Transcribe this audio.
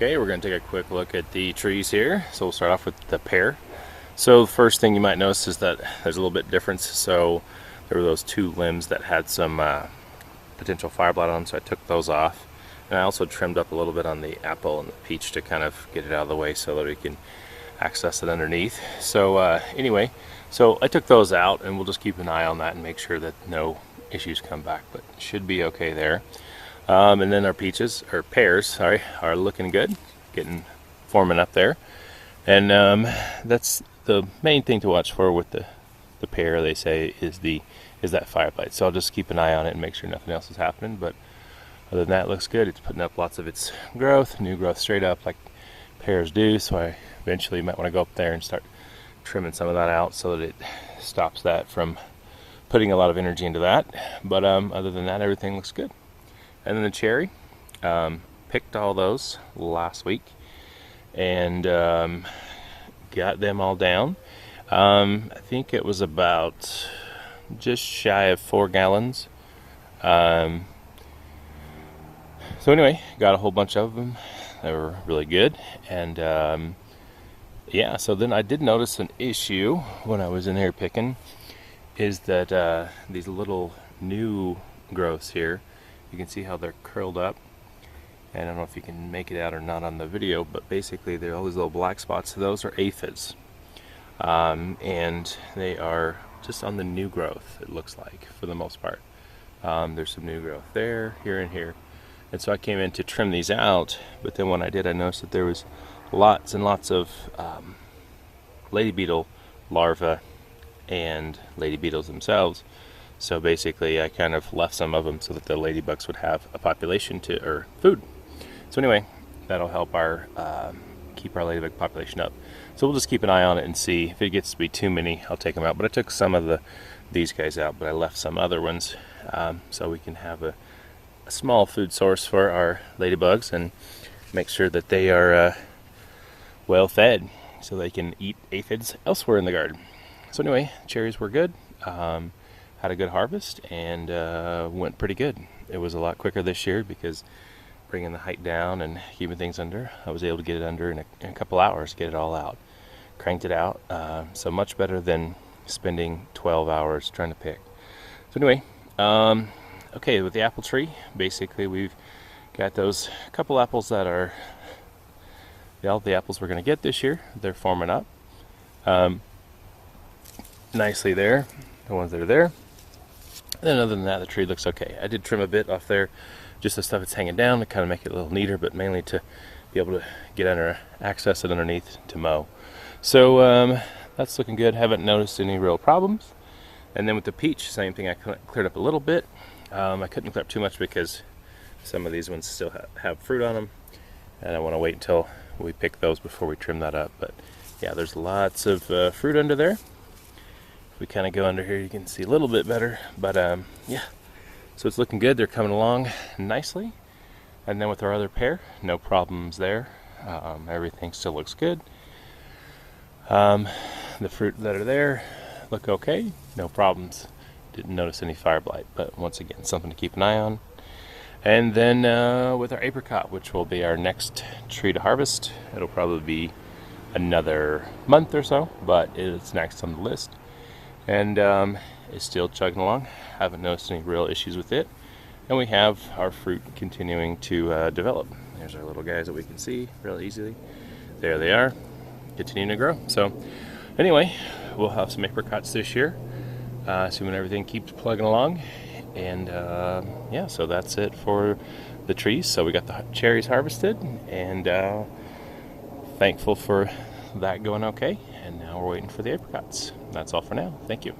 Okay, we're going to take a quick look at the trees here. So we'll start off with the pear. So the first thing you might notice is that there's a little bit difference. So there were those two limbs that had some potential fire blight on them, so I took those off. And I also trimmed up a little bit on the apple and the peach to kind of get it out of the way so that we can access it underneath. So anyway, so I took those out, and we'll just keep an eye on that and make sure that no issues come back, but should be okay there. And then our pears, sorry, are looking good, forming up there. And that's the main thing to watch for with the pear, they say, is that fire blight. So I'll just keep an eye on it and make sure nothing else is happening. But other than that, it looks good. It's putting up lots of its growth, new growth straight up like pears do. So I eventually might want to go up there and start trimming some of that out so that it stops that from putting a lot of energy into that. But other than that, everything looks good. And then the cherry, picked all those last week and got them all down. I think it was about just shy of 4 gallons. So anyway, got a whole bunch of them. They were really good. And yeah, so then I did notice an issue when I was in here picking, is that these little new growths here, you can see how they're curled up. And I don't know if you can make it out or not on the video, but basically there are all these little black spots. So those are aphids. And they are just on the new growth, it looks like, for the most part. There's some new growth there, here, and here. And so I came in to trim these out, but then when I did, I noticed that there was lots and lots of lady beetle larvae and lady beetles themselves. So basically I kind of left some of them so that the ladybugs would have a population or food. So anyway, that'll help our keep our ladybug population up. So we'll just keep an eye on it and see if it gets to be too many. I'll take them out. But I took some of these guys out, but I left some other ones so we can have a small food source for our ladybugs and make sure that they are well fed so they can eat aphids elsewhere in the garden. So anyway, cherries were good. Had a good harvest and went pretty good. It was a lot quicker this year because bringing the height down and keeping things under, I was able to get it under in a couple hours, get it all out. Cranked it out, so much better than spending 12 hours trying to pick. So anyway, okay, with the apple tree, basically we've got those couple apples that are all the apples we're going to get this year. They're forming up nicely there, the ones that are there. And then other than that, the tree looks okay. I did trim a bit off there, just the stuff that's hanging down to kind of make it a little neater, but mainly to be able to get access it underneath to mow. So that's looking good. Haven't noticed any real problems. And then with the peach, same thing. I cleared up a little bit. I couldn't clear up too much because some of these ones still have fruit on them, and I want to wait until we pick those before we trim that up. But yeah, there's lots of fruit under there. We kind of go under here, you can see a little bit better, but yeah, so it's looking good. They're coming along nicely. And then with our other pear, no problems there. Everything still looks good. The fruit that are there look okay, no problems. Didn't notice any fire blight, but once again, something to keep an eye on. And then with our apricot, which will be our next tree to harvest, it'll probably be another month or so, but it's next on the list. And it's still chugging along. Haven't noticed any real issues with it. And we have our fruit continuing to develop. There's our little guys that we can see real easily. There they are, continuing to grow. So anyway, we'll have some apricots this year, assuming everything keeps plugging along. And yeah, so that's it for the trees. So we got the cherries harvested, and thankful for that going okay. And now we're waiting for the apricots. That's all for now. Thank you.